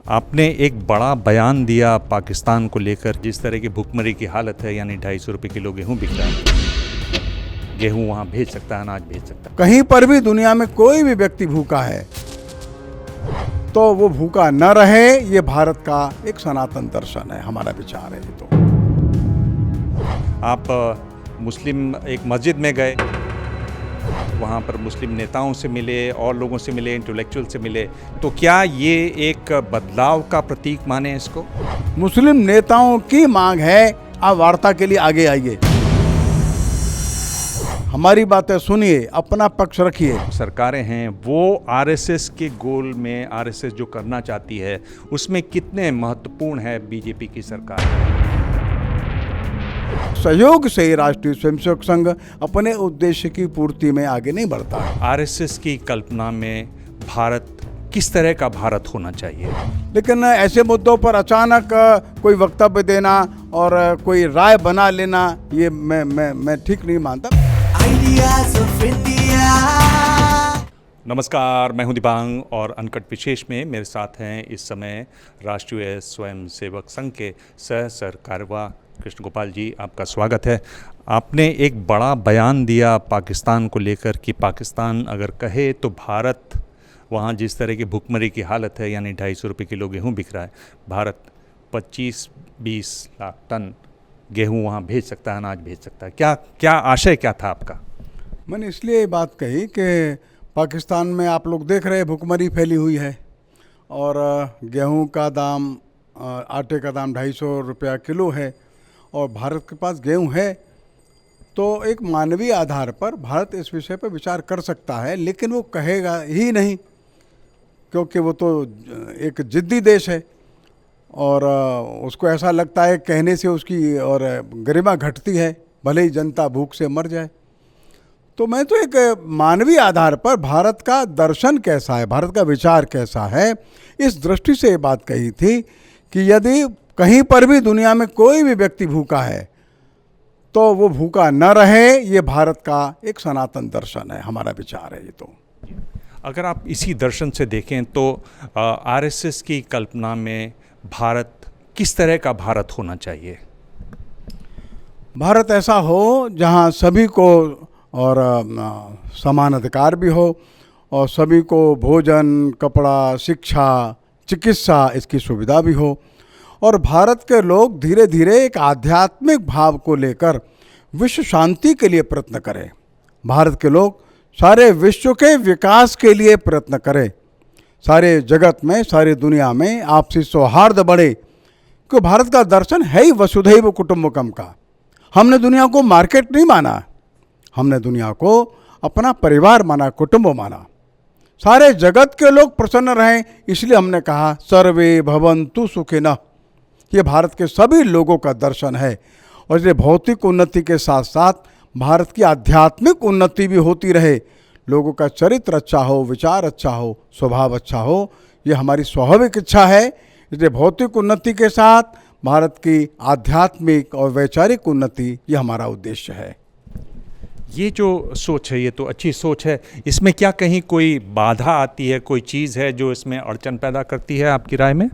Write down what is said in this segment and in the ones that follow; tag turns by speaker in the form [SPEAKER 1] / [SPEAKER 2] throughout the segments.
[SPEAKER 1] आपने एक बड़ा बयान दिया पाकिस्तान को लेकर, जिस तरह की भुखमरी की हालत है, यानी 250 रुपये किलो गेहूँ बिक रहा है। गेहूँ वहाँ भेज सकता है, अनाज भेज सकता है।
[SPEAKER 2] कहीं पर भी दुनिया में कोई भी व्यक्ति भूखा है तो वो भूखा न रहे, ये भारत का एक सनातन दर्शन है, हमारा विचार है। ये तो
[SPEAKER 1] आप मुस्लिम एक मस्जिद में गए, वहाँ पर मुस्लिम नेताओं से मिले और लोगों से मिले, इंटेलेक्चुअल से मिले, तो क्या ये एक बदलाव का प्रतीक माने इसको?
[SPEAKER 2] मुस्लिम नेताओं की मांग है, आप वार्ता के लिए आगे आइए, हमारी बातें सुनिए, अपना पक्ष रखिए।
[SPEAKER 1] सरकारें हैं वो आरएसएस के गोल में, आरएसएस जो करना चाहती है उसमें कितने महत्वपूर्ण है बीजेपी की सरकार?
[SPEAKER 2] सहयोग से राष्ट्रीय स्वयंसेवक संघ अपने उद्देश्य की पूर्ति में आगे नहीं बढ़ता है।
[SPEAKER 1] आरएसएस की कल्पना में भारत किस तरह का भारत होना चाहिए?
[SPEAKER 2] लेकिन ऐसे मुद्दों पर अचानक कोई वक्तव्य देना और कोई राय बना लेना, ये मैं ठीक नहीं मानता।
[SPEAKER 1] नमस्कार, मैं हूं दिबांग और अनकट विशेष में मेरे साथ हैं इस समय राष्ट्रीय स्वयंसेवक संघ के सह सरकार्यवाह कृष्ण गोपाल जी। आपका स्वागत है। आपने एक बड़ा बयान दिया पाकिस्तान को लेकर कि पाकिस्तान अगर कहे तो भारत वहाँ जिस तरह की भुखमरी की हालत है, यानी 250 रुपये किलो गेहूँ बिक रहा है, भारत 25-20 लाख टन गेहूँ वहाँ भेज सकता है, अनाज भेज सकता है। क्या आशय क्या था आपका?
[SPEAKER 2] मैंने इसलिए बात कही कि पाकिस्तान में आप लोग देख रहे हैं भुखमरी फैली हुई है और गेहूं का दाम, आटे का दाम 250 रुपया किलो है और भारत के पास गेहूं है, तो एक मानवीय आधार पर भारत इस विषय पर विचार कर सकता है, लेकिन वो कहेगा ही नहीं, क्योंकि वो तो एक जिद्दी देश है और उसको ऐसा लगता है कहने से उसकी और गरिमा घटती है, भले ही जनता भूख से मर जाए। तो मैं तो एक मानवीय आधार पर भारत का दर्शन कैसा है, भारत का विचार कैसा है, इस दृष्टि से ये बात कही थी कि यदि कहीं पर भी दुनिया में कोई भी व्यक्ति भूखा है तो वो भूखा न रहे, ये भारत का एक सनातन दर्शन है, हमारा विचार है। ये तो
[SPEAKER 1] अगर आप इसी दर्शन से देखें तो आरएसएस की कल्पना में भारत किस तरह का भारत होना चाहिए?
[SPEAKER 2] भारत ऐसा हो जहाँ सभी को और समान अधिकार भी हो और सभी को भोजन, कपड़ा, शिक्षा, चिकित्सा इसकी सुविधा भी हो और भारत के लोग धीरे धीरे एक आध्यात्मिक भाव को लेकर विश्व शांति के लिए प्रयत्न करें। भारत के लोग सारे विश्व के विकास के लिए प्रयत्न करें, सारे जगत में, सारी दुनिया में आपसी सौहार्द बढ़े, क्योंकि भारत का दर्शन है ही वसुधैव कुटुंबकम का। हमने दुनिया को मार्केट नहीं माना, हमने दुनिया को अपना परिवार माना, कुटुंब माना। सारे जगत के लोग प्रसन्न रहें, इसलिए हमने कहा सर्वे भवन्तु सुखिनः। ये भारत के सभी लोगों का दर्शन है और इसलिए भौतिक उन्नति के साथ साथ भारत की आध्यात्मिक उन्नति भी होती रहे, लोगों का चरित्र अच्छा हो, विचार अच्छा हो, स्वभाव अच्छा हो, ये हमारी स्वाभाविक इच्छा है। इसलिए भौतिक उन्नति के साथ भारत की आध्यात्मिक और वैचारिक उन्नति, ये हमारा उद्देश्य है।
[SPEAKER 1] ये जो सोच है ये तो अच्छी सोच है, इसमें क्या कहीं कोई बाधा आती है, कोई चीज़ है जो इसमें अड़चन पैदा करती है आपकी राय में?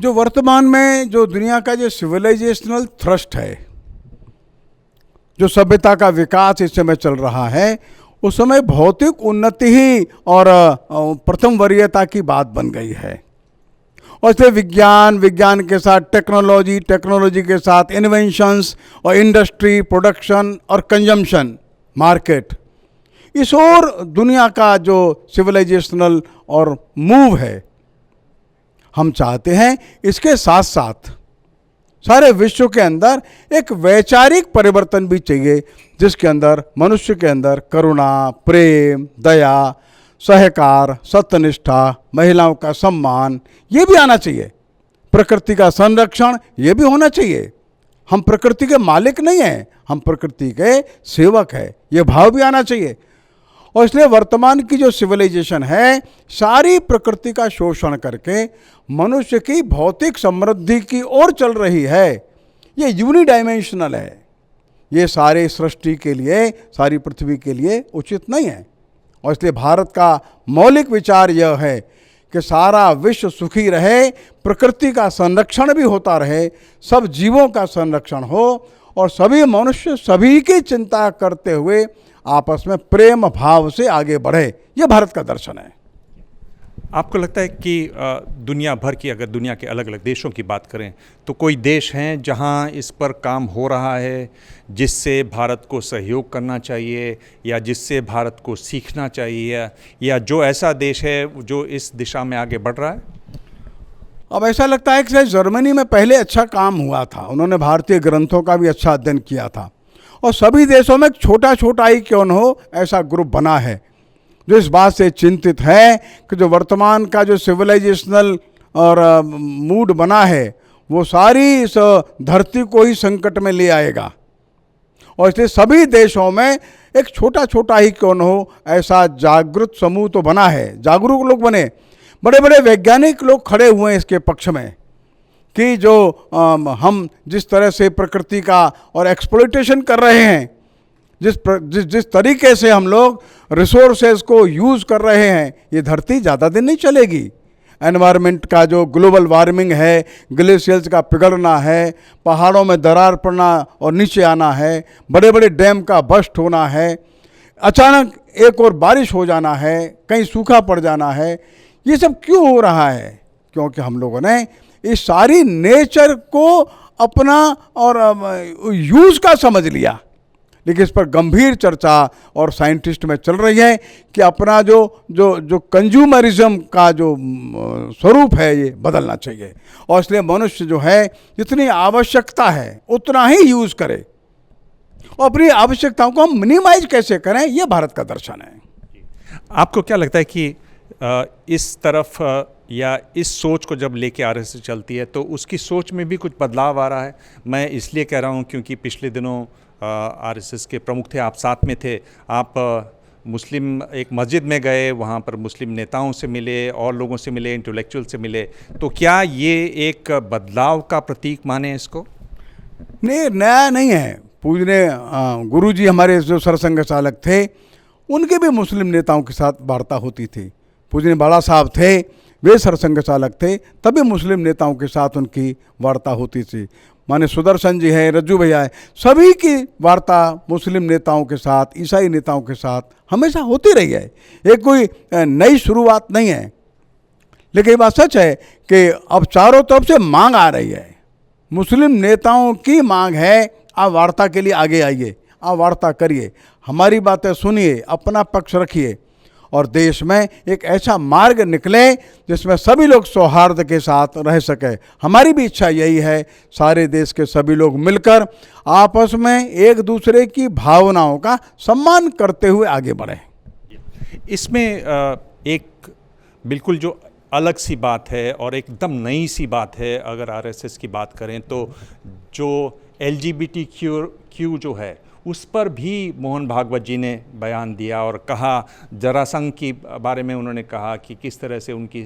[SPEAKER 2] जो वर्तमान में जो दुनिया का जो सिविलाइजेशनल थ्रस्ट है, जो सभ्यता का विकास इस समय चल रहा है, उस समय भौतिक उन्नति ही और प्रथम वरीयता की बात बन गई है और इसलिए विज्ञान के साथ टेक्नोलॉजी के साथ इन्वेंशंस और इंडस्ट्री, प्रोडक्शन और कंजम्पशन, मार्केट, इस और दुनिया का जो सिविलाइजेशनल और मूव है, हम चाहते हैं इसके साथ साथ सारे विश्व के अंदर एक वैचारिक परिवर्तन भी चाहिए, जिसके अंदर मनुष्य के अंदर करुणा, प्रेम, दया, सहकार, सत्यनिष्ठा, महिलाओं का सम्मान, ये भी आना चाहिए। प्रकृति का संरक्षण, ये भी होना चाहिए। हम प्रकृति के मालिक नहीं हैं, हम प्रकृति के सेवक हैं, ये भाव भी आना चाहिए। और इसलिए वर्तमान की जो सिविलाइजेशन है, सारी प्रकृति का शोषण करके मनुष्य की भौतिक समृद्धि की ओर चल रही है। ये यूनिडायमेंशनल है, ये सारे सृष्टि के लिए, सारी पृथ्वी के लिए उचित नहीं है। और इसलिए भारत का मौलिक विचार यह है कि सारा विश्व सुखी रहे, प्रकृति का संरक्षण भी होता रहे, सब जीवों का संरक्षण हो और सभी मनुष्य सभी की चिंता करते हुए आपस में प्रेम भाव से आगे बढ़े। यह भारत का दर्शन है।
[SPEAKER 1] आपको लगता है कि दुनिया भर की, अगर दुनिया के अलग अलग देशों की बात करें तो कोई देश हैं जहां इस पर काम हो रहा है, जिससे भारत को सहयोग करना चाहिए या जिससे भारत को सीखना चाहिए, या जो ऐसा देश है जो इस दिशा में आगे बढ़ रहा है?
[SPEAKER 2] अब ऐसा लगता है कि शायद जर्मनी में पहले अच्छा काम हुआ था, उन्होंने भारतीय ग्रंथों का भी अच्छा अध्ययन किया था, और सभी देशों में छोटा छोटा ही क्यों न हो ऐसा ग्रुप बना है जो इस बात से चिंतित है कि जो वर्तमान का जो सिविलाइजेशनल और मूड बना है वो सारी इस धरती को ही संकट में ले आएगा। और इसलिए सभी देशों में एक छोटा छोटा ही क्यों न हो ऐसा जागरूक समूह तो बना है, जागरूक लोग बने, बड़े बड़े वैज्ञानिक लोग खड़े हुए हैं इसके पक्ष में कि जो हम जिस तरह से प्रकृति का और एक्सप्लॉइटेशन कर रहे हैं, जिस तरीके से हम लोग रिसोर्सेज को यूज़ कर रहे हैं, ये धरती ज़्यादा दिन नहीं चलेगी। एनवायरनमेंट का जो ग्लोबल वार्मिंग है, ग्लेशियर्स का पिघलना है, पहाड़ों में दरार पड़ना और नीचे आना है, बड़े बड़े डैम का बस्ट होना है, अचानक एक और बारिश हो जाना है, कहीं सूखा पड़ जाना है, ये सब क्यों हो रहा है? क्योंकि हम लोगों ने इस सारी नेचर को अपना और यूज़ का समझ लिया। लेकिन इस पर गंभीर चर्चा और साइंटिस्ट में चल रही है कि अपना जो कंज्यूमरिज्म का जो स्वरूप है ये बदलना चाहिए, और इसलिए मनुष्य जो है जितनी आवश्यकता है उतना ही यूज़ करे और अपनी आवश्यकताओं को हम मिनिमाइज कैसे करें, ये भारत का दर्शन है।
[SPEAKER 1] आपको क्या लगता है कि इस तरफ या इस सोच को जब लेके आरएसएस चलती है तो उसकी सोच में भी कुछ बदलाव आ रहा है? मैं इसलिए कह रहा हूँ क्योंकि पिछले दिनों आरएसएस के प्रमुख थे, आप साथ में थे, आप मुस्लिम एक मस्जिद में गए, वहाँ पर मुस्लिम नेताओं से मिले और लोगों से मिले, इंटेलेक्चुअल से मिले, तो क्या ये एक बदलाव का प्रतीक माने इसको?
[SPEAKER 2] नहीं, नया नहीं है। पूजने गुरुजी हमारे जो सरसंघ चालक थे उनके भी मुस्लिम नेताओं के साथ वार्ता होती थी। पूजने बाला साहब थे, वे सरसंघ चालक थे, तभी मुस्लिम नेताओं के साथ उनकी वार्ता होती थी। माने सुदर्शन जी है, रज्जू भैया है, सभी की वार्ता मुस्लिम नेताओं के साथ, ईसाई नेताओं के साथ हमेशा होती रही है। ये कोई नई शुरुआत नहीं है। लेकिन ये बात सच है कि अब चारों तरफ से मांग आ रही है, मुस्लिम नेताओं की मांग है, आप वार्ता के लिए आगे आइए, आप वार्ता करिए, हमारी बातें सुनिए, अपना पक्ष रखिए और देश में एक ऐसा मार्ग निकले जिसमें सभी लोग सौहार्द के साथ रह सके। हमारी भी इच्छा यही है, सारे देश के सभी लोग मिलकर आपस में एक दूसरे की भावनाओं का सम्मान करते हुए आगे बढ़ें।
[SPEAKER 1] इसमें एक बिल्कुल जो अलग सी बात है और एकदम नई सी बात है, अगर आरएसएस की बात करें तो जो LGBTQ जो है उस पर भी मोहन भागवत जी ने बयान दिया और कहा, जरासंध के बारे में उन्होंने कहा कि किस तरह से उनकी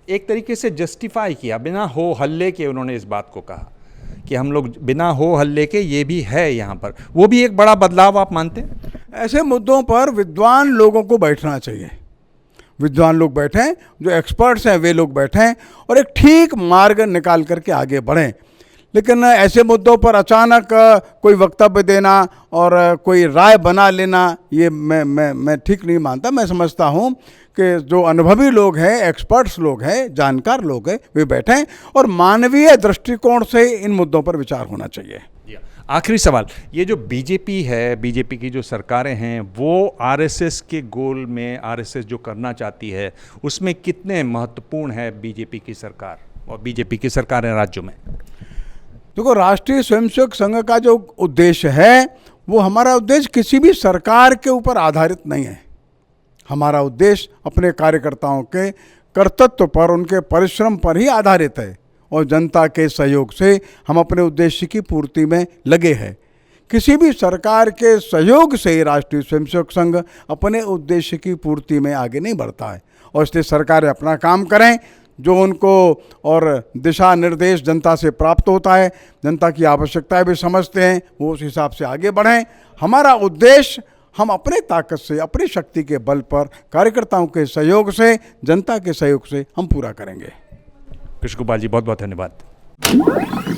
[SPEAKER 1] एक तरीके से जस्टिफाई किया, बिना हो हल्ले के उन्होंने इस बात को कहा कि हम लोग बिना हो हल्ले के ये भी है यहाँ पर। वो भी एक बड़ा बदलाव आप मानते हैं?
[SPEAKER 2] ऐसे मुद्दों पर विद्वान लोगों को बैठना चाहिए। विद्वान लोग बैठें, जो एक्सपर्ट्स हैं वे लोग बैठें और एक ठीक मार्ग निकाल करके आगे बढ़ें। लेकिन ऐसे मुद्दों पर अचानक कोई वक्तव्य देना और कोई राय बना लेना, ये मैं ठीक नहीं मानता। मैं समझता हूँ कि जो अनुभवी लोग हैं, एक्सपर्ट्स लोग हैं, जानकार लोग हैं, वे बैठें और मानवीय दृष्टिकोण से इन मुद्दों पर विचार होना चाहिए।
[SPEAKER 1] आखिरी सवाल, ये जो बीजेपी है, बीजेपी की जो सरकारें हैं, वो आरएसएस के गोल में, आरएसएस जो करना चाहती है उसमें कितने महत्वपूर्ण है बीजेपी की सरकार और बीजेपी की सरकारें राज्यों में?
[SPEAKER 2] देखो, राष्ट्रीय स्वयंसेवक संघ का जो उद्देश्य है वो हमारा उद्देश्य किसी भी सरकार के ऊपर आधारित नहीं है। हमारा उद्देश्य अपने कार्यकर्ताओं के कर्तृत्व पर, उनके परिश्रम पर ही आधारित है और जनता के सहयोग से हम अपने उद्देश्य की पूर्ति में लगे हैं। किसी भी सरकार के सहयोग से राष्ट्रीय स्वयंसेवक संघ अपने उद्देश्य की पूर्ति में आगे नहीं बढ़ता है और इसलिए सरकारें अपना काम करें, जो उनको और दिशा निर्देश जनता से प्राप्त होता है, जनता की आवश्यकताएं भी समझते हैं, वो उस हिसाब से आगे बढ़ें। हमारा उद्देश्य हम अपने ताकत से, अपनी शक्ति के बल पर, कार्यकर्ताओं के सहयोग से, जनता के सहयोग से हम पूरा करेंगे।
[SPEAKER 1] कृष्ण गोपाल जी, बहुत बहुत धन्यवाद।